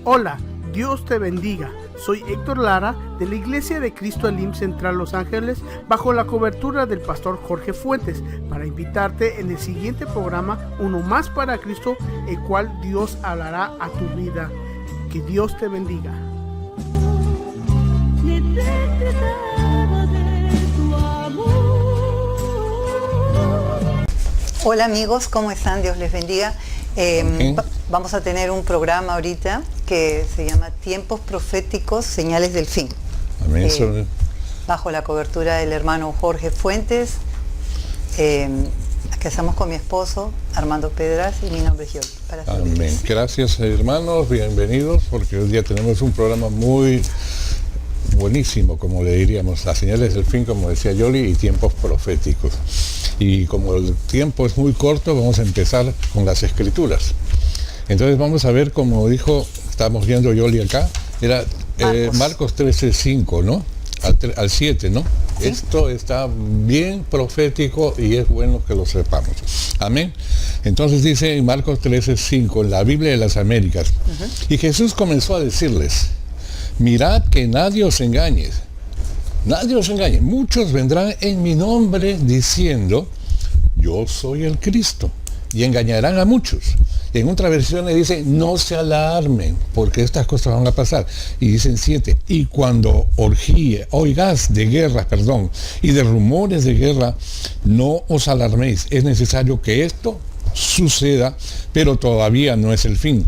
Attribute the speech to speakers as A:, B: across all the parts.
A: Hola, Dios te bendiga. Soy Héctor Lara de la Iglesia de Cristo Elim Central Los Ángeles bajo la cobertura del pastor Jorge Fuentes para invitarte en el siguiente programa Uno Más para Cristo, el cual Dios hablará a tu vida. Que Dios te bendiga.
B: Hola amigos, ¿cómo están? Dios les bendiga. Vamos a tener un programa ahorita que se llama Tiempos Proféticos, Señales del Fin.
C: Amén.
B: Bajo la cobertura del hermano Jorge Fuentes. Aquí estamos con mi esposo Armando Pedras y mi nombre es Yoli.
C: Amén. Gracias hermanos, bienvenidos, porque hoy día tenemos un programa muy buenísimo, como le diríamos, las señales del fin, como decía Yoli, y tiempos proféticos. Y como el tiempo es muy corto, vamos a empezar con las escrituras. Entonces vamos a ver, como dijo, estamos viendo Yoli acá, era Marcos 13:5, ¿no? Al 7, ¿no? ¿Sí? Esto está bien profético y es bueno que lo sepamos. Amén. Entonces dice en Marcos 13:5, en la Biblia de las Américas, y Jesús comenzó a decirles: mirad que nadie os engañe. Nadie os engañe. Muchos vendrán en mi nombre diciendo, yo soy el Cristo, y engañarán a muchos. Y en otra versión le dice, no se alarmen, porque estas cosas van a pasar. Y dicen 7, y cuando oigáis de guerras, y de rumores de guerra, no os alarméis. Es necesario que esto suceda, pero todavía no es el fin.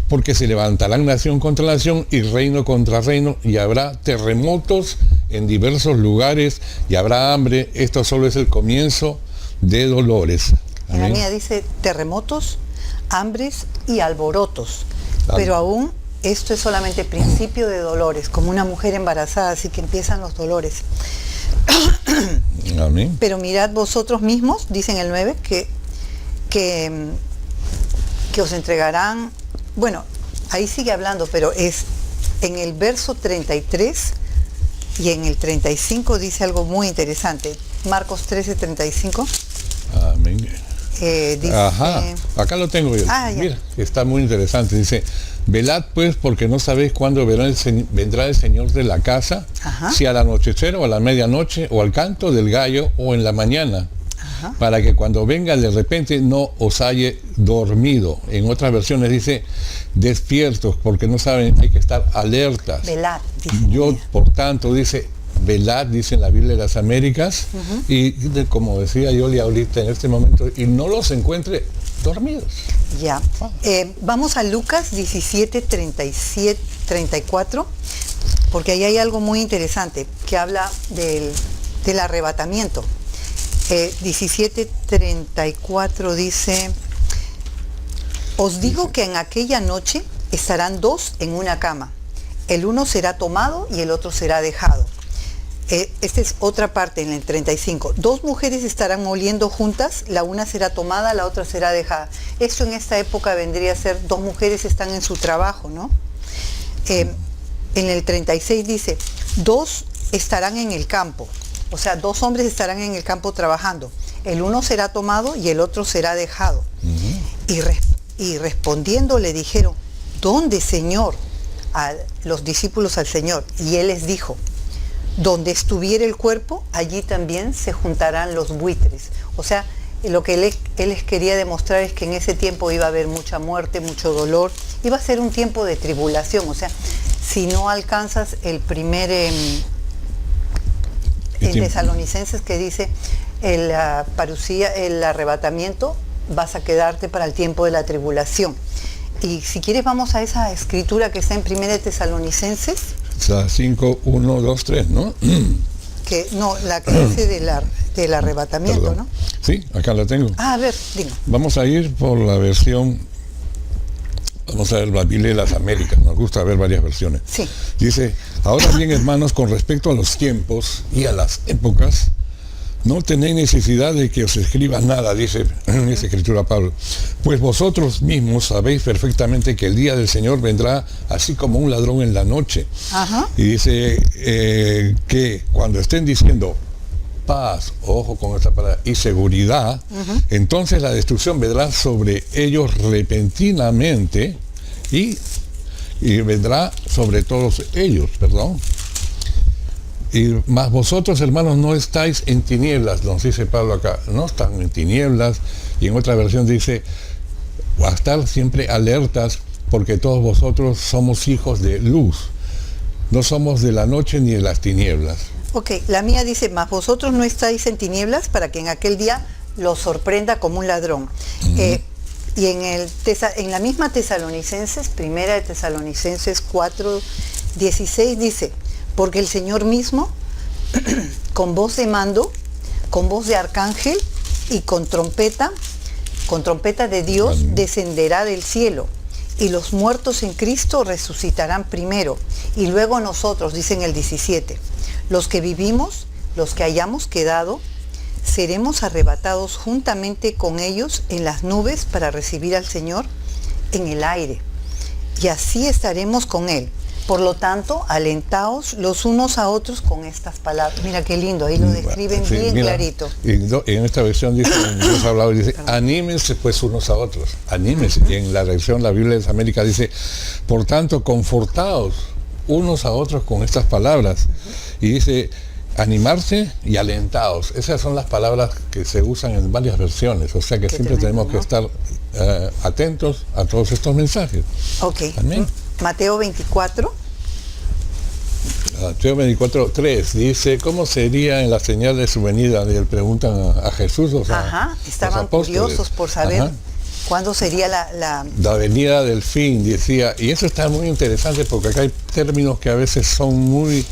C: Porque se levantarán nación contra nación y reino contra reino, y habrá terremotos en diversos lugares, y habrá hambre. Esto solo es el comienzo de dolores.
B: En la mía dice terremotos, hambres y alborotos. Pero aún esto es solamente principio de dolores, como una mujer embarazada, así que empiezan los dolores.
C: Amén.
B: Pero mirad vosotros mismos, dice en el 9, que os entregarán. Bueno, ahí sigue hablando, pero es en el verso 33 y en el 35 dice algo muy interesante. Marcos 13:35.
C: Amén.
B: Dice,
C: acá lo tengo yo. Mira, está muy interesante. Dice, velad pues, porque no sabéis cuándo vendrá el Señor de la casa, si al anochecer o a la medianoche o al canto del gallo o en la mañana, para que cuando venga de repente no os halle dormido. En otras versiones dice, despiertos, porque no saben, hay que estar alertas.
B: Velad,
C: yo, por tanto, dice, velad, dice en la Biblia de las Américas, y como decía Yoli ahorita en este momento, y no los encuentre dormidos.
B: Ya. Vamos a Lucas 17:34, porque ahí hay algo muy interesante que habla del arrebatamiento. 17:34 dice, os digo que en aquella noche estarán dos en una cama, el uno será tomado y el otro será dejado. Esta es otra parte en el 35. Dos mujeres estarán moliendo juntas, la una será tomada, la otra será dejada. Esto en esta época vendría a ser, dos mujeres están en su trabajo, ¿no? En el 36 dice, dos estarán en el campo. O sea, dos hombres estarán en el campo trabajando. El uno será tomado y el otro será dejado. Y respondiendo le dijeron, ¿dónde, Señor? A los discípulos al Señor. Y Él les dijo, donde estuviera el cuerpo, allí también se juntarán los buitres. O sea, lo que él les quería demostrar es que en ese tiempo iba a haber mucha muerte, mucho dolor. Iba a ser un tiempo de tribulación. O sea, si no alcanzas el primer... en Tesalonicenses que dice la parucía, el arrebatamiento, vas a quedarte para el tiempo de la tribulación. Y si quieres vamos a esa escritura que está en 1 Tesalonicenses.
C: 5, 1, 2, 3, ¿no?
B: La que dice del arrebatamiento, perdón. ¿No?
C: Sí, acá la tengo.
B: A ver, dime.
C: Vamos a ir por la versión, vamos a ver la Biblia de las Américas, nos gusta ver varias versiones.
B: Sí.
C: Dice, ahora bien hermanos, con respecto a los tiempos y a las épocas, no tenéis necesidad de que os escriba nada, dice en esa escritura Pablo, pues vosotros mismos sabéis perfectamente que el día del Señor vendrá así como un ladrón en la noche. Y dice que cuando estén diciendo paz, ojo con esta palabra, y seguridad, entonces la destrucción vendrá sobre ellos repentinamente y y vendrá sobre todos ellos, perdón. Y más vosotros, hermanos, no estáis en tinieblas, nos dice Pablo acá, no están en tinieblas, y en otra versión dice, a estar siempre alertas, porque todos vosotros somos hijos de luz, no somos de la noche ni de las tinieblas.
B: Ok, la mía dice, más vosotros no estáis en tinieblas para que en aquel día los sorprenda como un ladrón. Y en la misma Tesalonicenses, primera de Tesalonicenses 4:16 dice, porque el Señor mismo, con voz de mando, con voz de arcángel y con trompeta de Dios, descenderá del cielo, y los muertos en Cristo resucitarán primero, y luego nosotros, dice en el 17, los que vivimos, los que hayamos quedado, seremos arrebatados juntamente con ellos en las nubes para recibir al Señor en el aire, y así estaremos con Él. Por lo tanto, alentaos los unos a otros con estas palabras. Mira qué lindo, ahí lo describen
C: sí,
B: bien
C: mira,
B: clarito.
C: Y en esta versión dice, Dios hablado, dice, anímense pues unos a otros, anímense. Y en la versión, la Biblia de América dice, por tanto, confortaos unos a otros con estas palabras. Y dice, animarse y alentaos. Esas son las palabras que se usan en varias versiones, o sea que siempre tenemos que estar atentos a todos estos mensajes.
B: Ok.
C: Amén.
B: Mateo 24.
C: Mateo 24:3 dice, ¿cómo sería en la señal de su venida? Le preguntan a Jesús, o sea,
B: estaban curiosos por saber cuándo sería la
C: venida del fin, decía, y eso está muy interesante porque acá hay términos que a veces son muy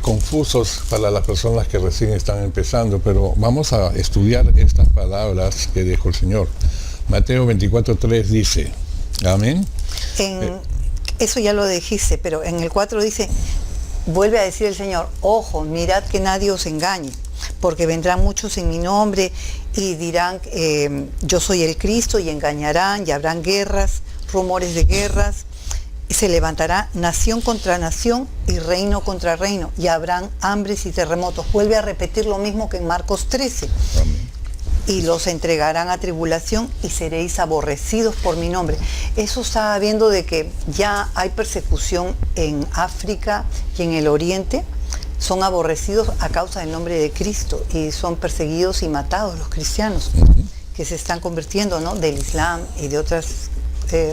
C: confusos para las personas que recién están empezando, pero vamos a estudiar estas palabras que dijo el Señor. Mateo 24:3 dice, amén.
B: Eso ya lo dijiste, pero en el 4 dice, vuelve a decir el Señor, ojo, mirad que nadie os engañe, porque vendrán muchos en mi nombre y dirán, yo soy el Cristo, y engañarán, y habrán guerras, rumores de guerras, y se levantará nación contra nación y reino contra reino, y habrán hambres y terremotos. Vuelve a repetir lo mismo que en Marcos 13. Amén. Y los entregarán a tribulación y seréis aborrecidos por mi nombre. Eso estaba viendo de que ya hay persecución en África y en el Oriente. Son aborrecidos a causa del nombre de Cristo y son perseguidos y matados los cristianos que se están convirtiendo, ¿no?, del Islam y de otras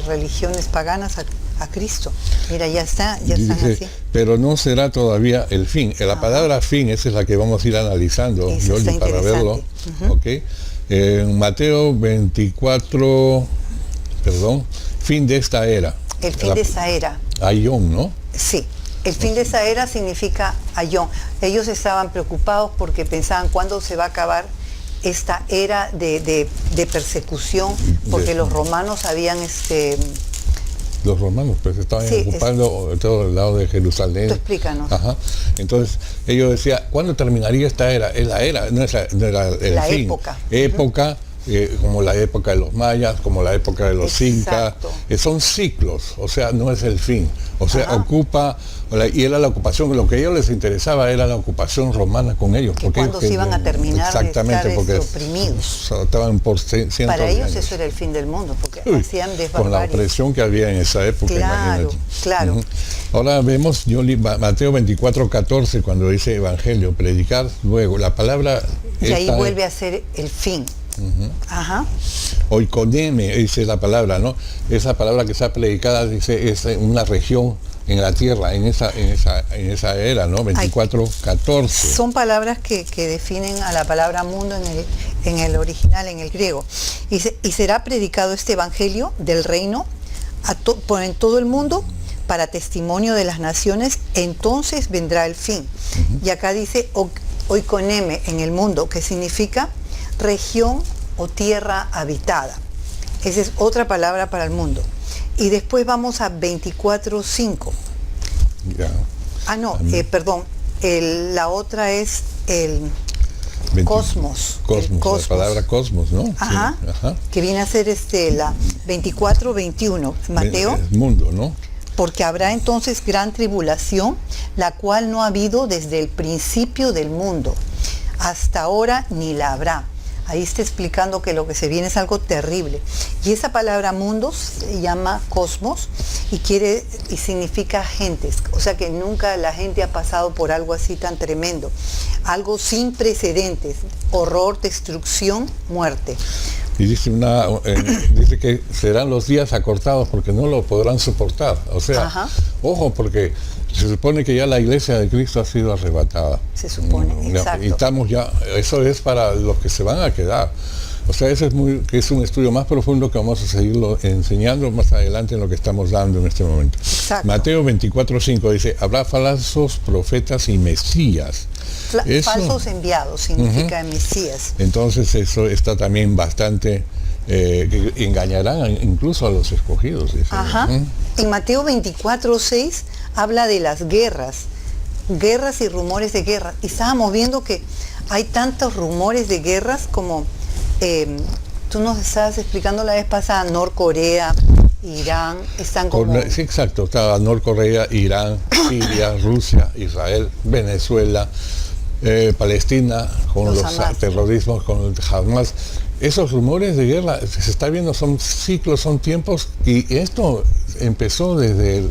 B: religiones paganas a Cristo. Mira, ya están así.
C: Pero no será todavía el fin. La palabra fin, esa es la que vamos a ir analizando, Yoli, para verlo. Okay. En Mateo 24, fin de esta era.
B: El fin de esa era.
C: Ayón, ¿no?
B: Sí. El fin de esa era significa ayón. Ellos estaban preocupados porque pensaban cuándo se va a acabar esta era de persecución, porque los romanos habían
C: los romanos pues estaban ocupando todo el lado de Jerusalén.
B: Tú explícanos.
C: Entonces ellos decían, ¿cuándo terminaría esta era? Es la era, no era el
B: la
C: fin.
B: Época.
C: Como la época de los mayas, como la época de los incas, son ciclos, o sea, no es el fin, o sea, ocupa, y era la ocupación, lo que a ellos les interesaba era la ocupación romana con ellos.
B: Que cuando se iban a terminar
C: exactamente,
B: de estar oprimidos.
C: Estaban por cientos
B: para ellos
C: de años.
B: Eso era el fin del mundo, porque hacían desbarbarie.
C: Con la opresión que había en esa época, imagínate.
B: Claro.
C: Ahora vemos Mateo 24:14, cuando dice evangelio, predicar luego, la palabra...
B: Y ahí vuelve a ser el fin.
C: Oikoneme, dice la palabra, ¿no? Esa palabra que está predicada, dice, es una región en la tierra, en esa era, ¿no? 24:14.
B: Son palabras que definen a la palabra mundo en el original, en el griego. Y será predicado este evangelio del reino en todo el mundo para testimonio de las naciones, entonces vendrá el fin. Y acá dice oikoneme, en el mundo, que significa región o tierra habitada. Esa es otra palabra para el mundo. Y después vamos a 24:5. La otra es el cosmos.
C: La palabra cosmos, ¿no?
B: Que viene a ser la 24:21. Mateo.
C: El mundo, ¿no?
B: Porque habrá entonces gran tribulación, la cual no ha habido desde el principio del mundo. Hasta ahora ni la habrá. Ahí está explicando que lo que se viene es algo terrible. Y esa palabra mundos se llama cosmos y significa gentes. O sea que nunca la gente ha pasado por algo así tan tremendo. Algo sin precedentes. Horror, destrucción, muerte.
C: Y dice, dice que serán los días acortados porque no lo podrán soportar. O sea,
B: Ajá.
C: Ojo, porque se supone que ya la iglesia de Cristo ha sido arrebatada.
B: Se supone, exacto.
C: Y estamos ya, eso es para los que se van a quedar. O sea, ese es un estudio más profundo que vamos a seguirlo enseñando más adelante en lo que estamos dando en este momento.
B: Exacto.
C: Mateo 24:5 dice, habrá falsos profetas y mesías.
B: Falsos enviados significa Mesías.
C: Entonces eso está también bastante, que engañarán incluso a los escogidos. Dice.
B: Ajá. En Mateo 24:6 habla de las guerras y rumores de guerra. Y estábamos viendo que hay tantos rumores de guerras como tú nos estabas explicando la vez pasada, Norcorea, Irán, están como...
C: Sí, exacto, está Norcorea, Irán, Siria, Rusia, Israel, Venezuela, Palestina, con los terrorismos, con el Hamas. Esos rumores de guerra, se está viendo, son ciclos, son tiempos, y esto empezó desde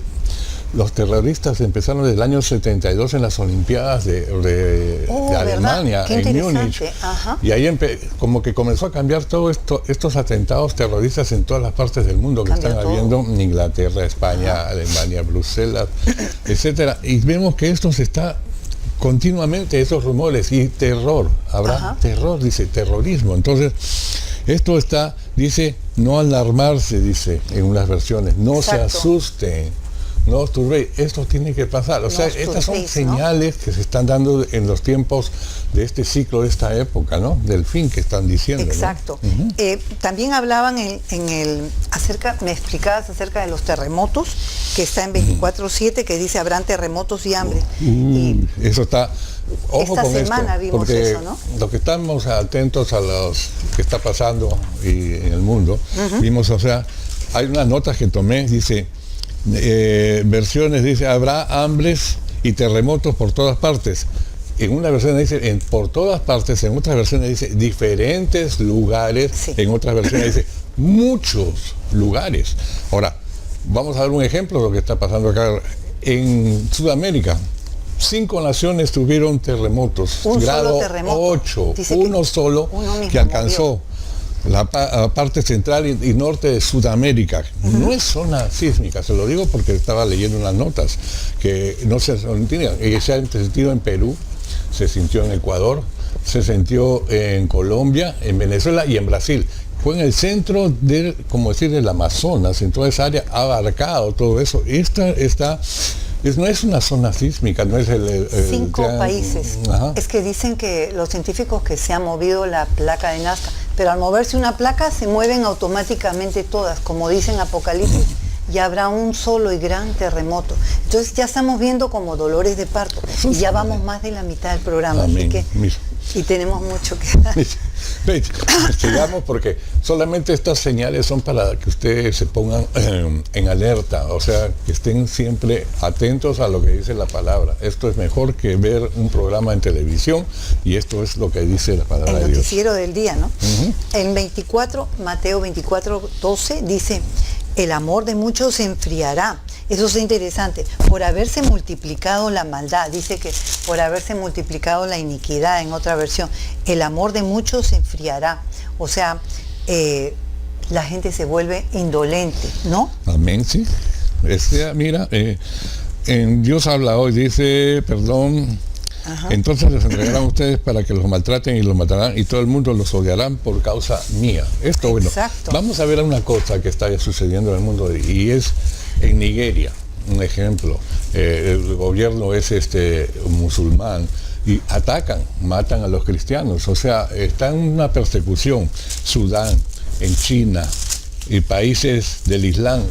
C: los terroristas empezaron desde el año 72 en las Olimpiadas de Alemania, en Múnich.
B: Ajá.
C: Y ahí como que comenzó a cambiar todo esto, estos atentados terroristas en todas las partes del mundo que están habiendo, en Inglaterra, España, Alemania, Bruselas, etcétera. Y vemos que esto se está continuamente, esos rumores y terror. Habrá terror, dice, terrorismo. Entonces, esto está, dice, no alarmarse, dice en unas versiones, no se asusten. No os turbéis, esto tiene que pasar. O sea, estas son señales que se están dando en los tiempos de este ciclo, de esta época, ¿no? Del fin que están diciendo.
B: Exacto. ¿No? También hablaban me explicabas acerca de los terremotos, que está en 24:7, que dice habrán terremotos y hambre.
C: Eso está... Ojo
B: esta
C: con
B: semana
C: esto,
B: vimos
C: porque
B: eso, ¿no?
C: Lo que estamos atentos a los que está pasando en el mundo, vimos, o sea, hay unas notas que tomé, dice... versiones dice habrá hambres y terremotos por todas partes. En una versión dice por todas partes, en otras versiones dice diferentes lugares, en otras versiones dice muchos lugares. Ahora, vamos a dar un ejemplo de lo que está pasando acá en Sudamérica. 5 naciones tuvieron terremotos, grado 8, uno solo que alcanzó la parte central y norte de Sudamérica. No es zona sísmica, se lo digo porque estaba leyendo unas notas que no se sentían. Se ha sentido en Perú, se sintió en Ecuador, se sintió en Colombia, en Venezuela y en Brasil. Fue en el centro del, como decir, del Amazonas, en toda esa área, ha abarcado todo eso. No es una zona sísmica, no es el
B: 5 países. Es que dicen que los científicos que se ha movido la placa de Nazca, pero al moverse una placa se mueven automáticamente todas, como dicen Apocalipsis, ya habrá un solo y gran terremoto. Entonces ya estamos viendo como dolores de parto y ya vamos más de la mitad del programa. Así que, y tenemos mucho que dar.
C: Sigamos porque solamente estas señales son para que ustedes se pongan en alerta, o sea, que estén siempre atentos a lo que dice la palabra. Esto es mejor que ver un programa en televisión y esto es lo que dice la palabra de Dios.
B: El noticiero del día, ¿no? En Mateo 24:12 dice, el amor de muchos se enfriará. Eso es interesante. Por haberse multiplicado la maldad, dice que por haberse multiplicado la iniquidad, en otra versión, el amor de muchos se enfriará. O sea, la gente se vuelve indolente, ¿no?
C: Amén, sí. Mira, en Dios habla hoy, dice, perdón, entonces les entregarán a ustedes para que los maltraten y los matarán y todo el mundo los odiarán por causa mía. Esto, bueno, vamos a ver una cosa que está sucediendo en el mundo y es en Nigeria, un ejemplo. El gobierno es musulmán y matan a los cristianos, o sea, está en una persecución. Sudán, en China y países del Islam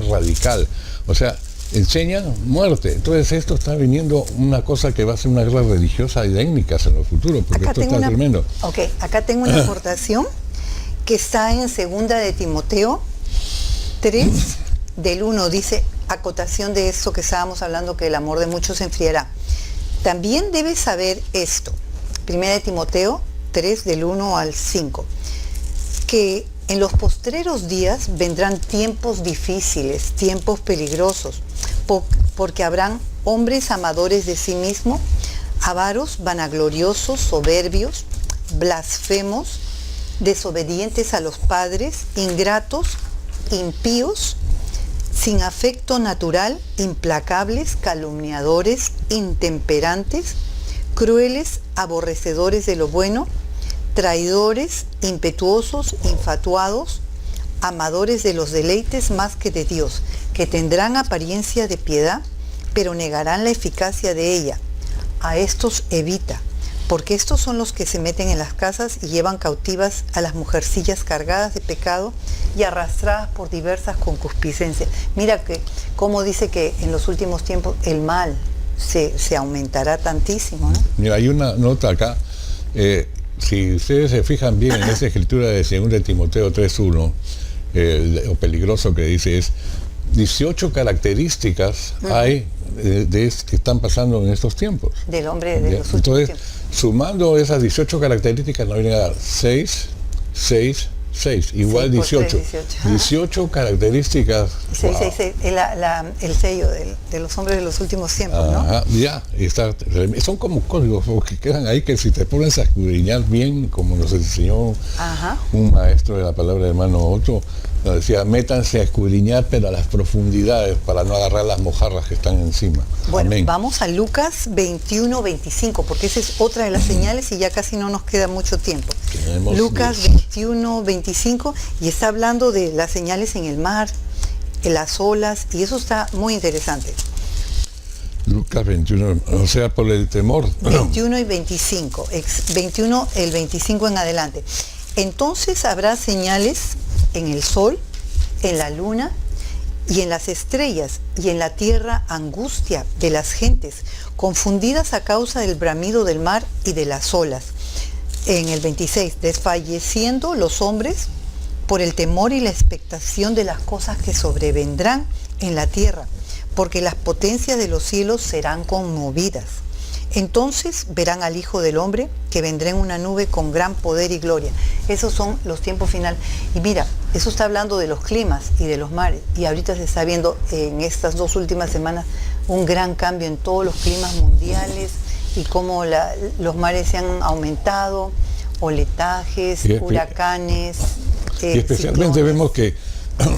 C: radical, o sea, enseñan muerte. Entonces esto está viniendo una cosa que va a ser una guerra religiosa y étnicas en el futuro, porque esto está tremendo.
B: Ok, acá tengo una aportación que está en 2 de Timoteo 3, del 1, dice, acotación de esto que estábamos hablando, que el amor de muchos se enfriará. También debes saber esto, 1 de Timoteo 3 del 1 al 5, que en los postreros días vendrán tiempos difíciles, tiempos peligrosos, porque habrán hombres amadores de sí mismos, avaros, vanagloriosos, soberbios, blasfemos, desobedientes a los padres, ingratos, impíos, sin afecto natural, implacables, calumniadores, intemperantes, crueles, aborrecedores de lo bueno, traidores, impetuosos, infatuados, amadores de los deleites más que de Dios, que tendrán apariencia de piedad, pero negarán la eficacia de ella. A estos evita, porque estos son los que se meten en las casas y llevan cautivas a las mujercillas cargadas de pecado y arrastradas por diversas concupiscencias. Mira que cómo dice que en los últimos tiempos el mal se aumentará tantísimo, ¿no?
C: Mira, hay una nota acá. Si ustedes se fijan bien en esa escritura de 2 Timoteo 3:1, lo peligroso que dice es 18 características hay que están pasando en estos tiempos.
B: Del hombre de los últimos
C: Entonces,
B: tiempos.
C: Sumando esas 18 características, nos vienen a dar 6, 6, 6, igual
B: 6 por
C: 18.
B: 18.
C: 18 características.
B: 6,
C: Wow.
B: 6, 6, el sello de los hombres de los últimos tiempos, ¿no?
C: Ajá, ya, son como códigos que quedan ahí que si te pones a escudriñar bien, como nos enseñó un maestro de la palabra, hermano Otto, nos decía, métanse a escudriñar, pero a las profundidades, para no agarrar las mojarras que están encima.
B: Bueno,
C: Amén.
B: vamos a Lucas 21:25, porque esa es otra de las señales y ya casi no nos queda mucho tiempo.
C: Tenemos
B: Lucas 21:25, y está hablando de las señales en el mar, en las olas, y eso está muy interesante.
C: Lucas 21, o sea, por el temor.
B: 21 y 25, 21, el 25 en adelante. Entonces habrá señales en el sol, en la luna y en las estrellas, y en la tierra angustia de las gentes, confundidas a causa del bramido del mar y de las olas. En el 26, desfalleciendo los hombres por el temor y la expectación de las cosas que sobrevendrán en la tierra, porque las potencias de los cielos serán conmovidas. Entonces verán al Hijo del Hombre que vendrá en una nube con gran poder y gloria. Esos son los tiempos finales. Y mira, eso está hablando de los climas y de los mares. Y ahorita se está viendo en estas 2 últimas semanas un gran cambio en todos los climas mundiales y cómo los mares se han aumentado, oletajes, huracanes.
C: Y especialmente
B: ciclones.
C: vemos que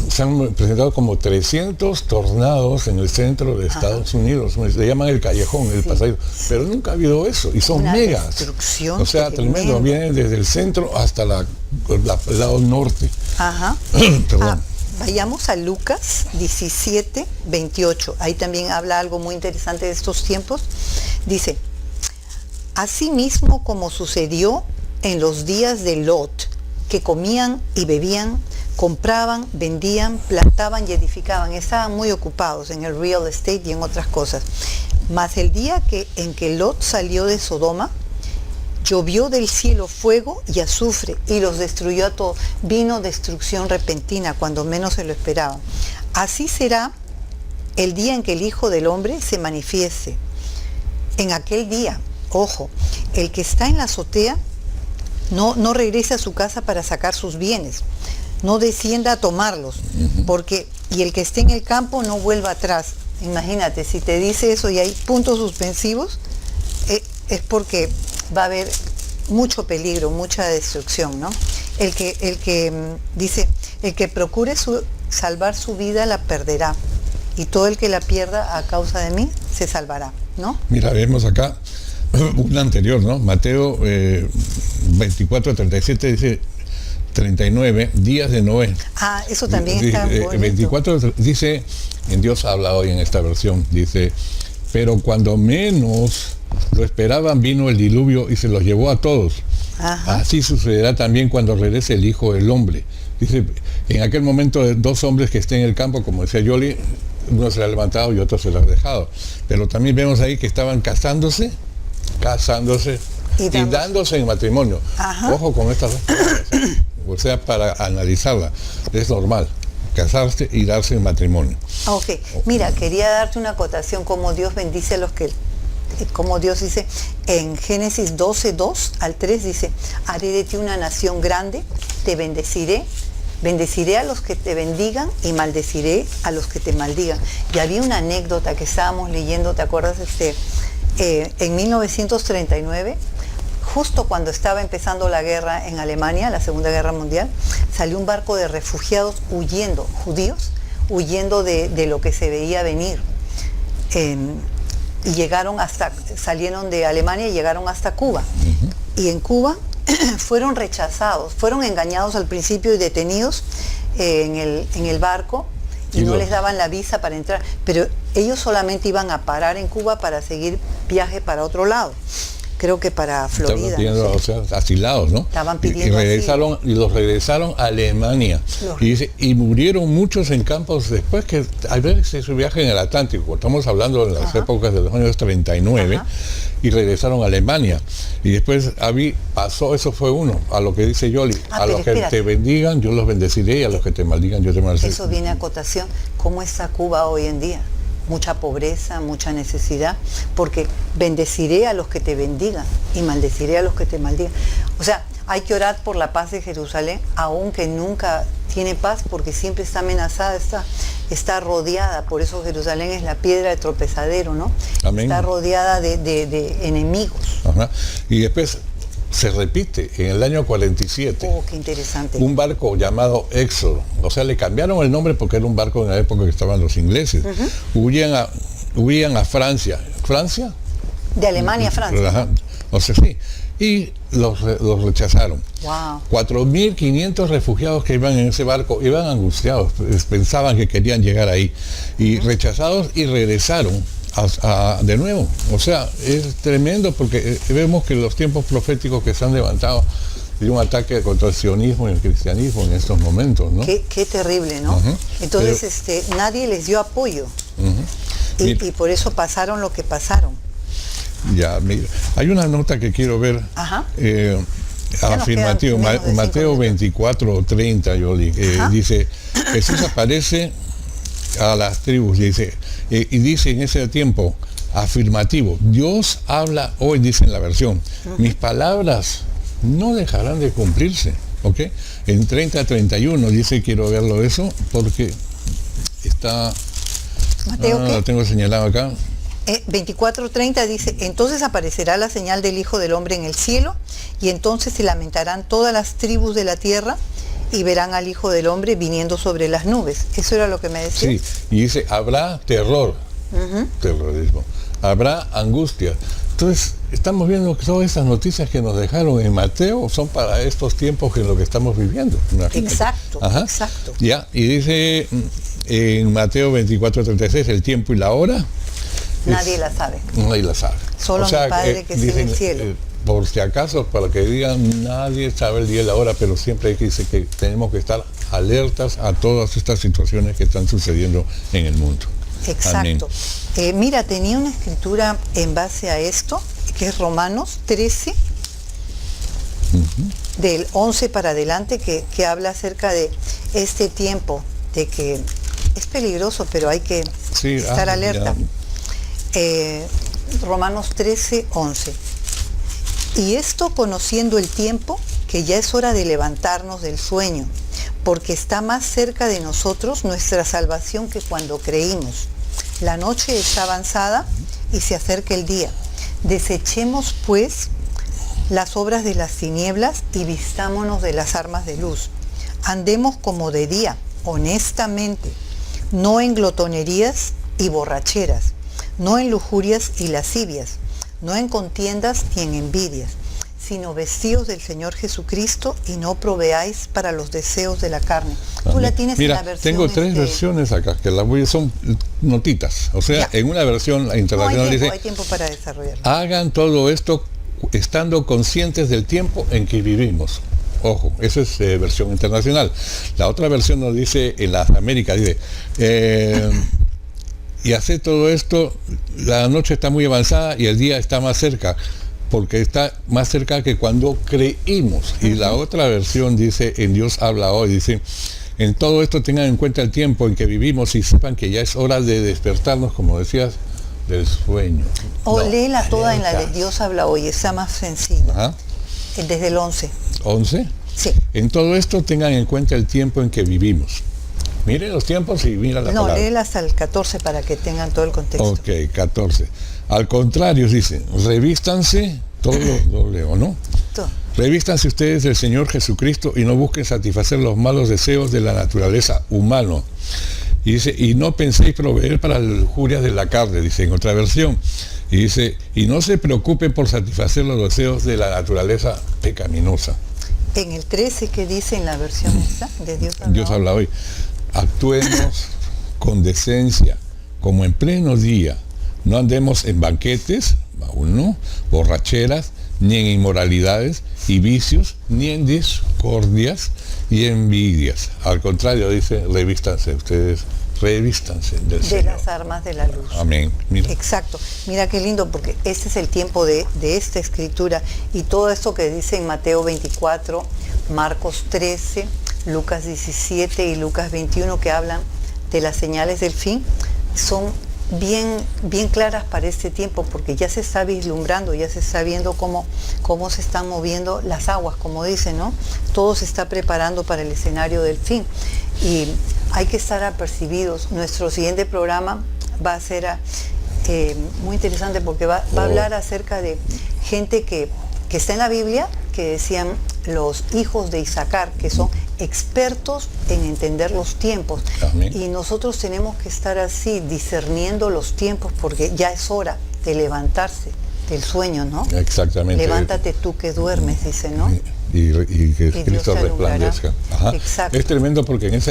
C: se han presentado como 300 tornados en el centro de Estados Unidos. Le llaman el callejón, el pasadito. Pero nunca ha habido eso. Y son
B: Una
C: megas.
B: destrucción
C: O sea, tremendo. Vienen desde el centro hasta el lado norte. Perdón.
B: Vayamos a Lucas 17:28. Ahí también habla algo muy interesante de estos tiempos. Dice, asimismo como sucedió en los días de Lot, que comían y bebían, compraban, vendían, plantaban y edificaban. Estaban muy ocupados en el real estate y en otras cosas. Mas el día en que Lot salió de Sodoma, llovió del cielo fuego y azufre y los destruyó a todos. Vino destrucción repentina cuando menos se lo esperaban. Así será el día en que el Hijo del Hombre se manifieste. En aquel día, ojo, el que está en la azotea no regrese a su casa para sacar sus bienes, no descienda a tomarlos, y el que esté en el campo no vuelva atrás. Imagínate, si te dice eso y hay puntos suspensivos, es porque va a haber mucho peligro, mucha destrucción, ¿no? El que dice, el que procure salvar su vida la perderá, y todo el que la pierda a causa de mí se salvará, ¿no?
C: Mira, vemos acá una anterior, ¿no? Mateo 24:37 dice 39, días de Noé.
B: Eso también está bonito.
C: 24 dice, en Dios habla hoy en esta versión, dice, pero cuando menos lo esperaban vino el diluvio y se los llevó a todos. Así sucederá también cuando regrese el Hijo del Hombre. Dice, en aquel momento 2 hombres que estén en el campo, como decía Yoli, uno se lo ha levantado y otro se lo ha dejado. Pero también vemos ahí que estaban casándose y dándose en matrimonio. Ojo con estas 2 palabras. O sea, para analizarla, es normal casarse y darse en matrimonio.
B: Ok, mira, quería darte una acotación, como Dios bendice a los que como Dios dice en Génesis 12:2 al 3, dice, haré de ti una nación grande, te bendeciré a los que te bendigan y maldeciré a los que te maldigan. Y había una anécdota que estábamos leyendo, ¿te acuerdas? En 1939, justo cuando estaba empezando la guerra en Alemania, la Segunda Guerra Mundial, salió un barco de refugiados huyendo, judíos, huyendo de lo que se veía venir. Y salieron de Alemania y llegaron hasta Cuba. Y en Cuba fueron rechazados, fueron engañados al principio y detenidos en el barco y no les daban la visa para entrar, pero ellos solamente iban a parar en Cuba para seguir viaje para otro lado, creo que para Florida.
C: Estaban pidiendo, o sea, asilados, ¿no?
B: Estaban pidiendo
C: y los regresaron a Alemania. Y murieron muchos en campos después, que a veces ese viaje en el Atlántico, estamos hablando de las épocas de los años 39, y regresaron a Alemania. Y después pasó, eso fue uno, a lo que dice Yoli, a los que te bendigan, yo los bendeciré, y a los que te maldigan, yo te maldeciré.
B: Eso viene a cotación. ¿Cómo está Cuba hoy en día? Mucha pobreza, mucha necesidad, porque bendeciré a los que te bendigan y maldeciré a los que te maldigan. O sea, hay que orar por la paz de Jerusalén, aunque nunca tiene paz, porque siempre está amenazada, está rodeada. Por eso Jerusalén es la piedra de tropezadero, ¿no? Amén. Está rodeada de enemigos.
C: Ajá. Y después se repite en el año 47.
B: Oh, qué interesante.
C: Un barco llamado Éxodo. O sea, le cambiaron el nombre porque era un barco en la época que estaban los ingleses. Huían a Francia. ¿Francia?
B: De Alemania a Francia.
C: Ajá. O sea, sí. Y los rechazaron.
B: Wow.
C: 4.500 refugiados que iban en ese barco iban angustiados, pensaban que querían llegar ahí. Y rechazados y regresaron de nuevo. O sea, es tremendo porque vemos que los tiempos proféticos que se han levantado de un ataque contra el sionismo y el cristianismo en estos momentos, ¿no?
B: Qué terrible, ¿no? Entonces, nadie les dio apoyo. Y por eso pasaron lo que pasaron. Ya,
C: mira, hay una nota que quiero ver afirmativo, Mateo 24:30, Yoli, dice, Jesús aparece a las tribus, dice, y dice en ese tiempo, afirmativo, Dios habla hoy, dice en la versión, mis palabras no dejarán de cumplirse, ¿ok? En 30:31 dice, quiero verlo eso, porque está,
B: Mateo,
C: lo tengo señalado acá.
B: 24:30 dice, entonces aparecerá la señal del Hijo del Hombre en el cielo, y entonces se lamentarán todas las tribus de la tierra, y verán al Hijo del Hombre viniendo sobre las nubes. Eso era lo que me decía.
C: Sí, y dice, habrá terror, terrorismo, habrá angustia. Entonces, estamos viendo que todas estas noticias que nos dejaron en Mateo son para estos tiempos en lo que estamos viviendo. Imagínate.
B: Exacto, exacto.
C: Ya, y dice en Mateo 24:36, el tiempo y la hora.
B: Nadie la sabe.
C: Nadie la sabe.
B: Solo mi Padre que está en el cielo.
C: Por si acaso, para que digan, nadie sabe el día y la hora, pero siempre hay que decir que tenemos que estar alertas a todas estas situaciones que están sucediendo en el mundo.
B: Exacto. Mira, tenía una escritura en base a esto, que es Romanos 13, del 11 para adelante, que habla acerca de este tiempo, de que es peligroso, pero hay que estar alerta. Romanos 13, 11. Y esto conociendo el tiempo, que ya es hora de levantarnos del sueño, porque está más cerca de nosotros nuestra salvación que cuando creímos. La noche está avanzada y se acerca el día. Desechemos pues las obras de las tinieblas y vistámonos de las armas de luz. Andemos como de día, honestamente, no en glotonerías y borracheras, no en lujurias y lascivias, no en contiendas ni en envidias, sino vestidos del Señor Jesucristo y no proveáis para los deseos de la carne. Tú la tienes.
C: Mira,
B: en la versión.
C: Tengo tres versiones acá, que las voy, son notitas. O sea, en una versión la internacional dice,
B: hay tiempo para desarrollarlo.
C: Hagan todo esto estando conscientes del tiempo en que vivimos. Ojo, esa es versión internacional. La otra versión nos dice, en las Américas, dice, y hacer todo esto, la noche está muy avanzada y el día está más cerca, porque está más cerca que cuando creímos. Y la otra versión dice, en Dios habla hoy, dice, en todo esto tengan en cuenta el tiempo en que vivimos y sepan que ya es hora de despertarnos, como decías, del sueño.
B: O
C: No,
B: léela toda en la de
C: cerca.
B: Dios habla hoy, está más sencillo.
C: Ajá.
B: Desde el 11.
C: 11.
B: Sí.
C: En todo esto tengan en cuenta el tiempo en que vivimos. Mire los tiempos y mira la
B: No,
C: palabra.
B: léela hasta el 14 para que tengan todo el contexto.
C: Ok, 14. Al contrario, dice, revístanse, todo lo leo, ¿no?
B: Todo.
C: Revístanse ustedes del Señor Jesucristo y no busquen satisfacer los malos deseos de la naturaleza humana. Y dice, y no penséis proveer para las lujurias de la carne, dice en otra versión. Y dice, y no se preocupen por satisfacer los deseos de la naturaleza pecaminosa.
B: En el 13 que dice en la versión esta, de Dios habla
C: Dios
B: hoy.
C: habla hoy. Actuemos con decencia, como en pleno día. No andemos en banquetes, aún no, borracheras, ni en inmoralidades y vicios, ni en discordias y envidias. Al contrario, dice, revístanse ustedes, revístanse del
B: De
C: Señor.
B: las armas de la luz.
C: Amén. Mira.
B: Exacto. Mira qué lindo, porque este es el tiempo de esta escritura y todo esto que dice en Mateo 24, Marcos 13, Lucas 17 y Lucas 21 que hablan de las señales del fin, son bien claras para este tiempo, porque ya se está vislumbrando, ya se está viendo cómo se están moviendo las aguas, como dicen, ¿no? Todo se está preparando para el escenario del fin y hay que estar apercibidos. Nuestro siguiente programa va a ser muy interesante porque va a hablar acerca de gente que está en la Biblia, que decían los hijos de Isaacar, que son expertos en entender los tiempos.
C: Amén.
B: Y nosotros tenemos que estar así, discerniendo los tiempos, porque ya es hora de levantarse del sueño, ¿no?
C: Exactamente.
B: Levántate tú que duermes, dice, ¿no?
C: Y que
B: Dios
C: Cristo
B: te alumbrará.
C: resplandezca. Ajá.
B: Exacto.
C: Es tremendo porque en el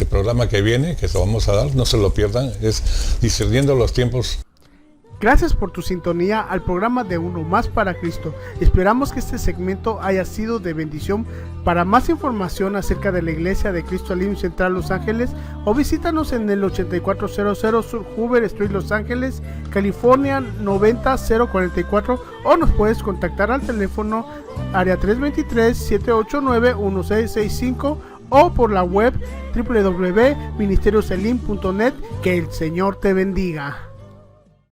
C: programa que viene, que se lo vamos a dar, no se lo pierdan, es discerniendo los tiempos.
A: Gracias por tu sintonía al programa de Uno Más para Cristo. Esperamos que este segmento haya sido de bendición. Para más información acerca de la Iglesia de Cristo Alim Central Los Ángeles, o visítanos en el 8400 Sur Hoover Street, Los Ángeles, California 90044, o nos puedes contactar al teléfono área 323-789-1665 o por la web www.ministerioselim.net. Que el Señor te bendiga.